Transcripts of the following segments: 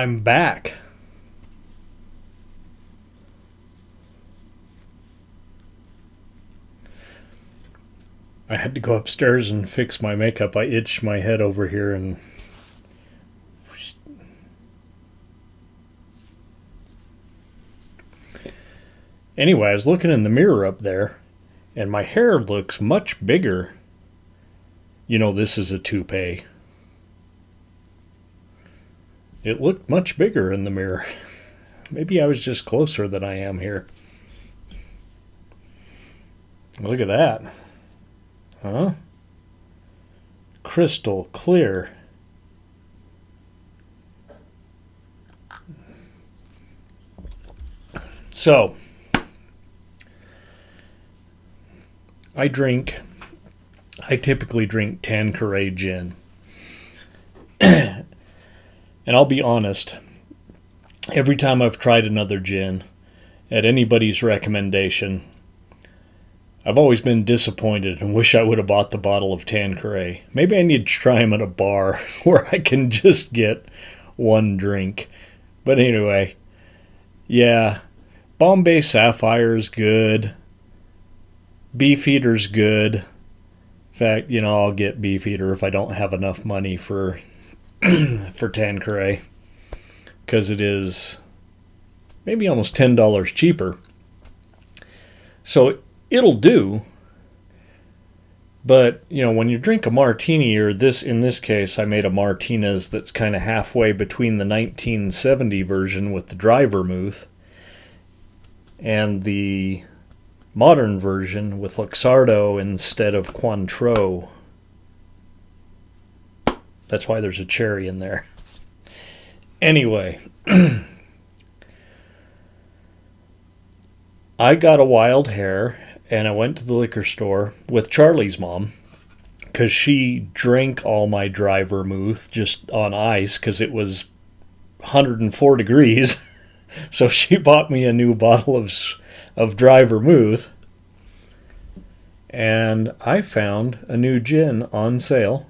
I'm back. I had to go upstairs and fix my makeup. I itched my head over here and anyway, I was looking in the mirror up there and my hair looks much bigger. You know, this is a toupee. It looked much bigger in the mirror. Maybe I was just closer than I am here. Look at that. Huh? Crystal clear. So, I typically drink Tanqueray gin. And I'll be honest, every time I've tried another gin, at anybody's recommendation, I've always been disappointed and wish I would have bought the bottle of Tanqueray. Maybe I need to try them at a bar where I can just get one drink. But anyway, yeah, Bombay Sapphire's good. Beefeater's good. In fact, I'll get Beefeater if I don't have enough money for Tanqueray, because it is maybe almost $10 cheaper. So it'll do. But, when you drink a martini, or in this case, I made a Martinez that's kind of halfway between the 1970 version with the dry vermouth and the modern version with Luxardo instead of Cointreau. That's why there's a cherry in there. Anyway, I got a wild hair and I went to the liquor store with Charlie's mom because she drank all my dry vermouth just on ice because it was 104 degrees. So she bought me a new bottle of dry vermouth. And I found a new gin on sale.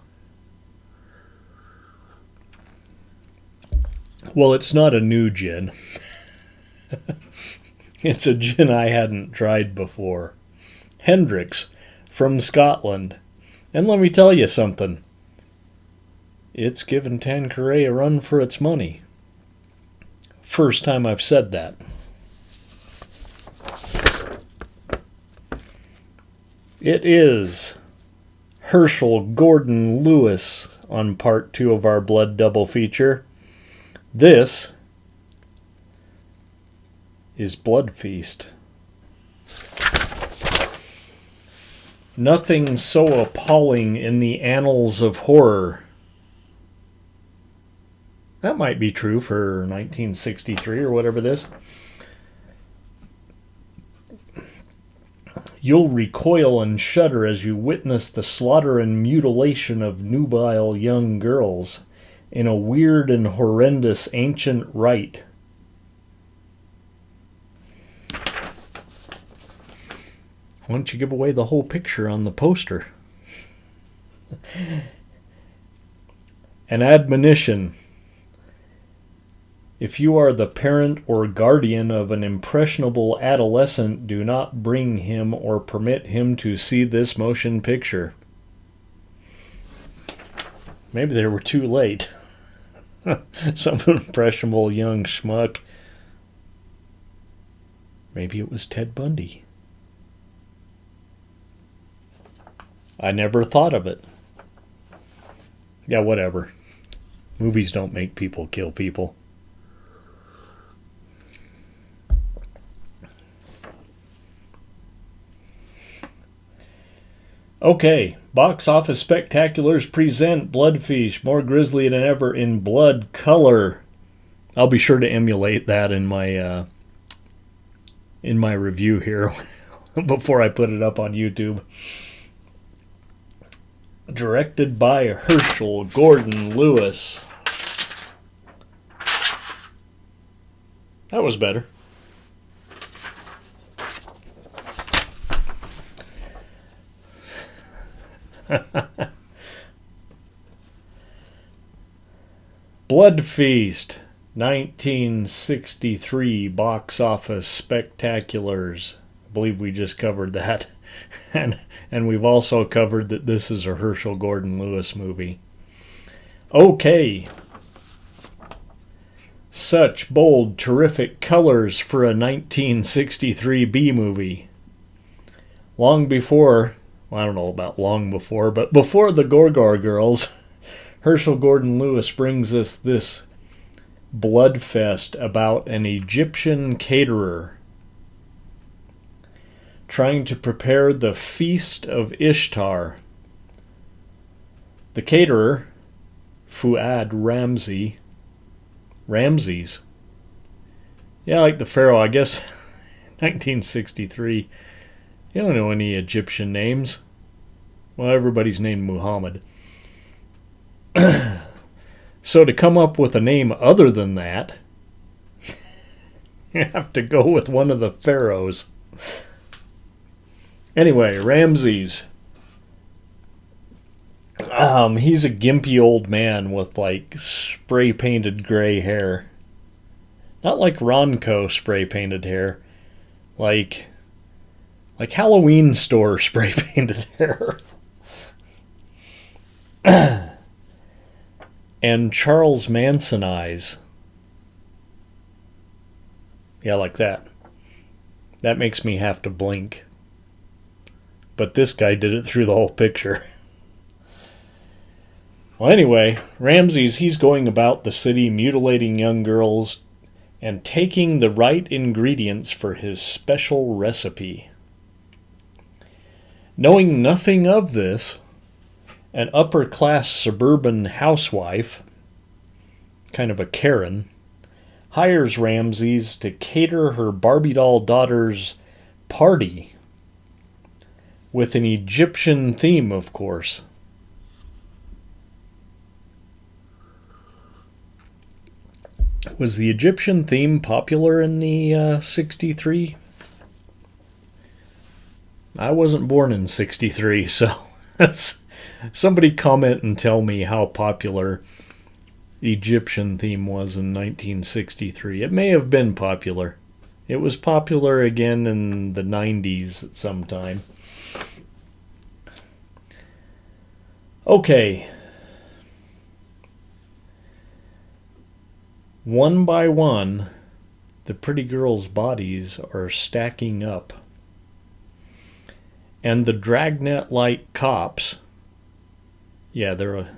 Well, it's not a new gin. It's a gin I hadn't tried before. Hendrick's from Scotland. And let me tell you something. It's given Tanqueray a run for its money. First time I've said that. It is Herschel Gordon Lewis on part 2 of our Blood Double feature. This is Blood Feast. Nothing so appalling in the annals of horror. That might be true for 1963 or whatever this. You'll recoil and shudder as you witness the slaughter and mutilation of nubile young girls in a weird and horrendous ancient rite. Why don't you give away the whole picture on the poster? An admonition. If you are the parent or guardian of an impressionable adolescent, do not bring him or permit him to see this motion picture. Maybe they were too late. Some impressionable young schmuck. Maybe it was Ted Bundy. I never thought of it. Yeah, whatever. Movies don't make people kill people. Okay, Box Office Spectaculars present Blood Feast, more grisly than ever in blood color. I'll be sure to emulate that in my review here before I put it up on YouTube. Directed by Herschel Gordon Lewis. That was better. Blood Feast. 1963 box office spectaculars. I believe we just covered that. And we've also covered that this is a Herschel Gordon Lewis movie. Okay. Such bold, terrific colors for a 1963 B movie. Long before, well, I don't know about long before, but before the Gorgor Girls, Herschel Gordon Lewis brings us this bloodfest about an Egyptian caterer trying to prepare the Feast of Ishtar. The caterer, Fuad Ramses. Yeah, like the pharaoh, I guess. 1963. You don't know any Egyptian names. Well, everybody's named Muhammad. So to come up with a name other than that, you have to go with one of the pharaohs. Anyway, Ramses. He's a gimpy old man with like spray painted gray hair. Not like Ronco spray painted hair. Like Halloween store spray painted hair. And Charles Manson eyes. Yeah, like that. That makes me have to blink. But this guy did it through the whole picture. Well, anyway, Ramses, he's going about the city mutilating young girls and taking the right ingredients for his special recipe. Knowing nothing of this, an upper-class suburban housewife, kind of a Karen, hires Ramses to cater her Barbie doll daughter's party with an Egyptian theme, of course. Was the Egyptian theme popular in the 63? I wasn't born in 63, so somebody comment and tell me how popular Egyptian theme was in 1963. It may have been popular. It was popular again in the 90s at some time. Okay. One by one, the pretty girls' bodies are stacking up. And the Dragnet-like cops, yeah, they're a...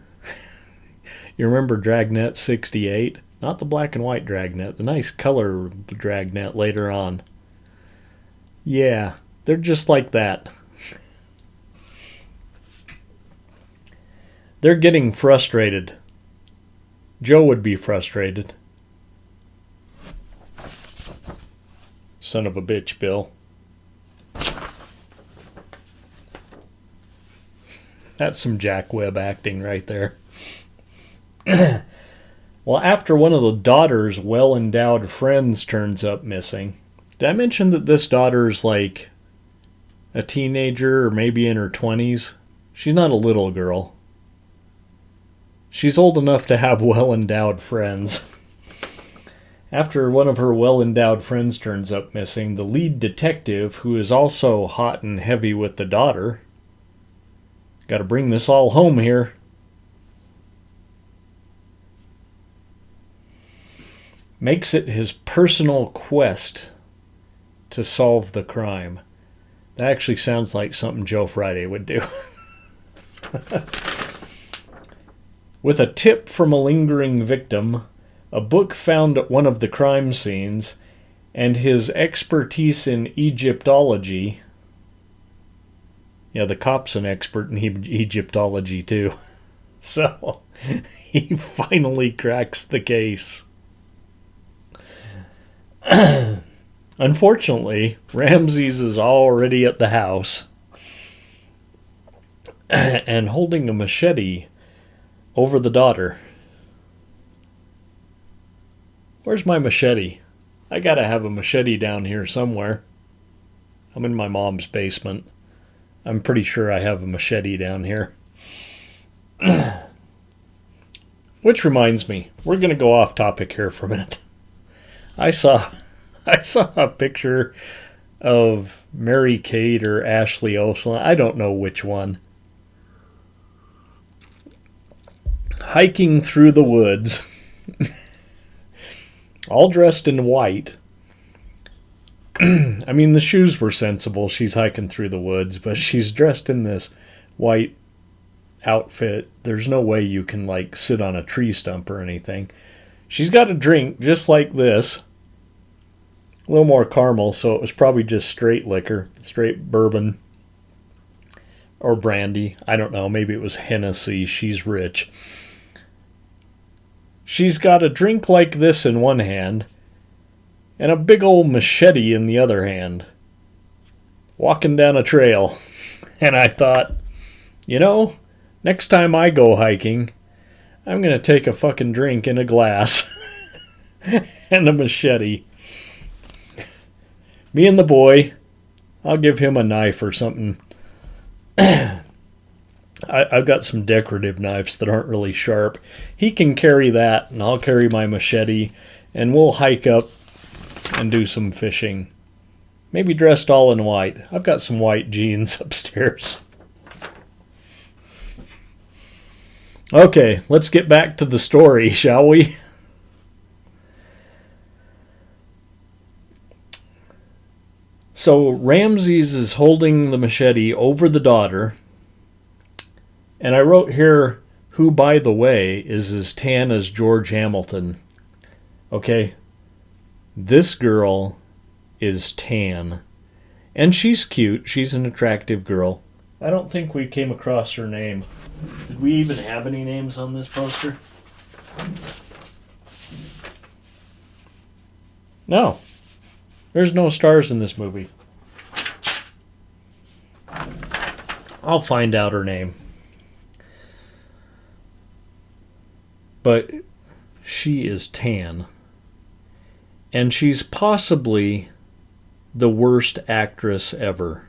You remember Dragnet 68? Not the black and white Dragnet, the nice color Dragnet later on. Yeah, they're just like that. They're getting frustrated. Joe would be frustrated. Son of a bitch, Bill. That's some Jack Webb acting right there. Well, after one of the daughter's well-endowed friends turns up missing, did I mention that this daughter's like a teenager or maybe in her 20s? She's not a little girl. She's old enough to have well-endowed friends. After one of her well-endowed friends turns up missing, the lead detective, who is also hot and heavy with the daughter, got to bring this all home here, makes it his personal quest to solve the crime. That actually sounds like something Joe Friday would do. With a tip from a lingering victim, a book found at one of the crime scenes, and his expertise in Egyptology. Yeah, the cop's an expert in Egyptology too. So, he finally cracks the case. Unfortunately, Ramses is already at the house and holding a machete over the daughter. Where's my machete? I gotta have a machete down here somewhere. I'm in my mom's basement. I'm pretty sure I have a machete down here. Which reminds me, we're going to go off topic here for a minute. I saw a picture of Mary Kate or Ashley Olsen. I don't know which one. Hiking through the woods. All dressed in white. I mean, the shoes were sensible. She's hiking through the woods, but she's dressed in this white outfit. There's no way you can, like, sit on a tree stump or anything. She's got a drink just like this. A little more caramel, so it was probably just straight liquor, straight bourbon or brandy. I don't know. Maybe it was Hennessy. She's rich. She's got a drink like this in one hand and a big old machete in the other hand, walking down a trail. And I thought, you know, next time I go hiking, I'm going to take a fucking drink in a glass and a machete. Me and the boy, I'll give him a knife or something. I've got some decorative knives that aren't really sharp. He can carry that, and I'll carry my machete, and we'll hike up and do some fishing. Maybe dressed all in white. I've got some white jeans upstairs. Okay, let's get back to the story, shall we? So Ramses is holding the machete over the daughter. And I wrote here, who, by the way, is as tan as George Hamilton. Okay, this girl is tan. And she's cute. She's an attractive girl. I don't think we came across her name. Did we even have any names on this poster? No. There's no stars in this movie. I'll find out her name. But she is tan. And she's possibly the worst actress ever.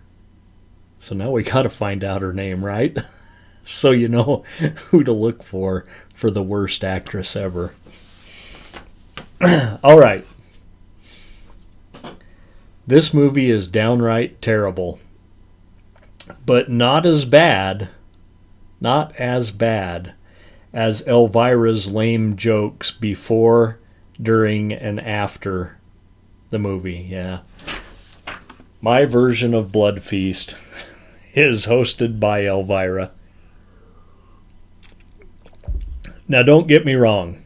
So now we gotta find out her name, right? So you know who to look for the worst actress ever. All right. This movie is downright terrible. But not as bad as Elvira's lame jokes before, during, and after the movie. Yeah. My version of Blood Feast is hosted by Elvira. Now, don't get me wrong.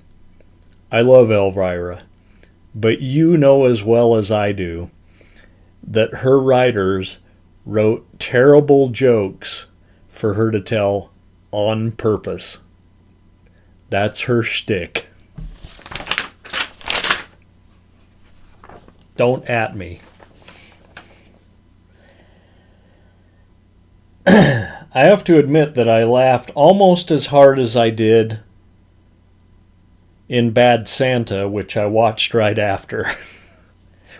I love Elvira. But you know as well as I do that her writers wrote terrible jokes for her to tell on purpose. That's her shtick. Don't at me. I have to admit that I laughed almost as hard as I did in Bad Santa, which I watched right after.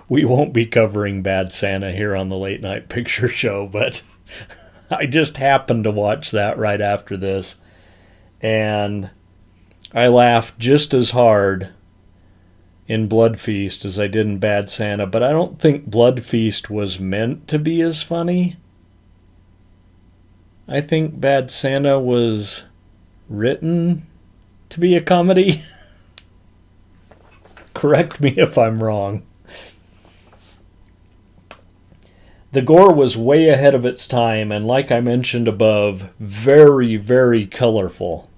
We won't be covering Bad Santa here on the Late Night Picture Show, but I just happened to watch that right after this. And I laughed just as hard in Blood Feast as I did in Bad Santa, but I don't think Blood Feast was meant to be as funny. I think Bad Santa was written to be a comedy. Correct me if I'm wrong. The gore was way ahead of its time, and like I mentioned above, very, very colorful.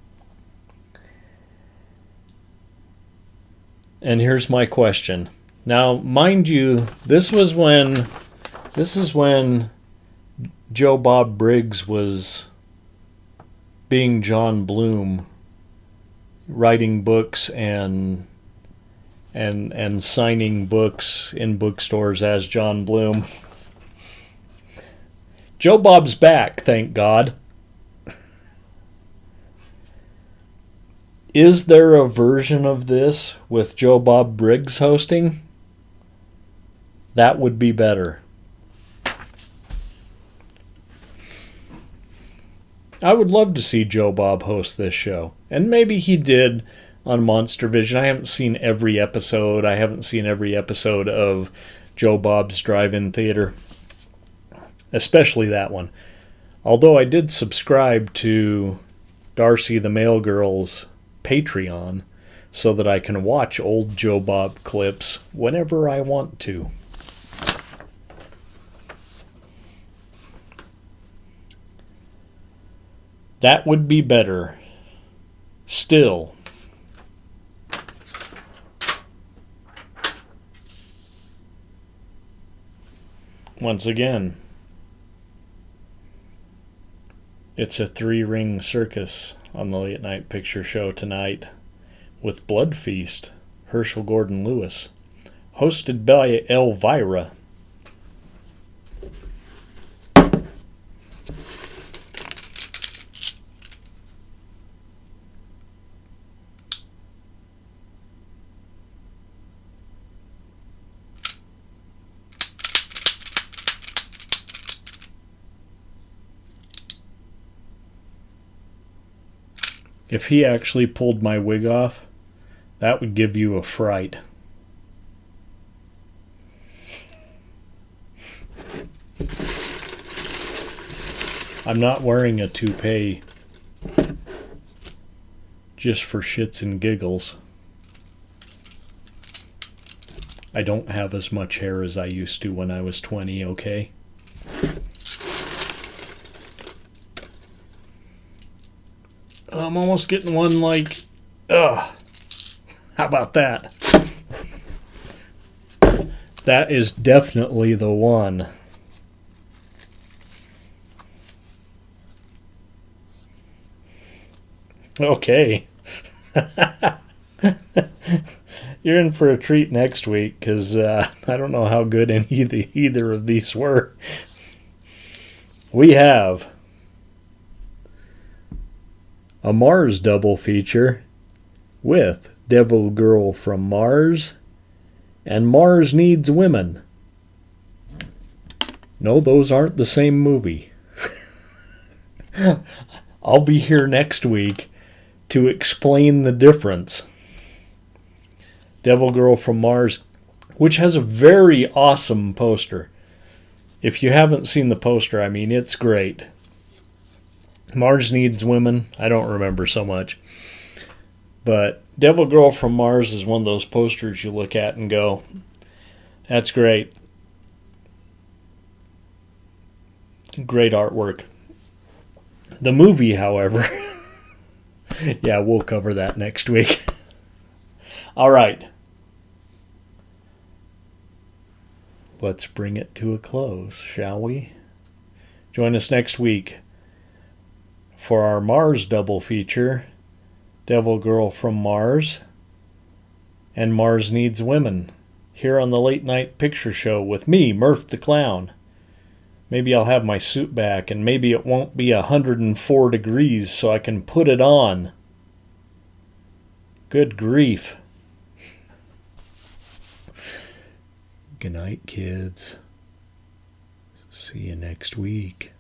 And here's my question. Now, mind you, this is when Joe Bob Briggs was being John Bloom, writing books and signing books in bookstores as John Bloom. Joe Bob's back, thank God. Is there a version of this with Joe Bob Briggs hosting? That would be better. I would love to see Joe Bob host this show. And maybe he did on Monster Vision. I haven't seen every episode. I haven't seen every episode of Joe Bob's Drive-In Theater, especially that one. Although I did subscribe to Darcy the Mail Girl's Patreon so that I can watch old Joe Bob clips whenever I want to. That would be better. Still. Once again, it's a 3-ring circus on the Late Night Picture Show tonight with Blood Feast, Herschel Gordon Lewis, hosted by Elvira. If he actually pulled my wig off, that would give you a fright. I'm not wearing a toupee just for shits and giggles. I don't have as much hair as I used to when I was 20, okay? I'm almost getting one like, ugh. How about that? That is definitely the one. Okay. You're in for a treat next week because I don't know how good either of these were. We have a Mars double feature with Devil Girl from Mars and Mars Needs Women. No, those aren't the same movie. I'll be here next week to explain the difference. Devil Girl from Mars, which has a very awesome poster. If you haven't seen the poster, I mean, it's great. Mars Needs Women, I don't remember so much. But Devil Girl from Mars is one of those posters you look at and go, that's great. Great artwork. The movie, however, yeah, we'll cover that next week. All right. Let's bring it to a close, shall we? Join us next week for our Mars double feature, Devil Girl from Mars and Mars Needs Women, here on the Late Night Picture Show with me, Murph the Clown. Maybe I'll have my suit back, and maybe it won't be 104 degrees so I can put it on. Good grief. Good night, kids. See you next week.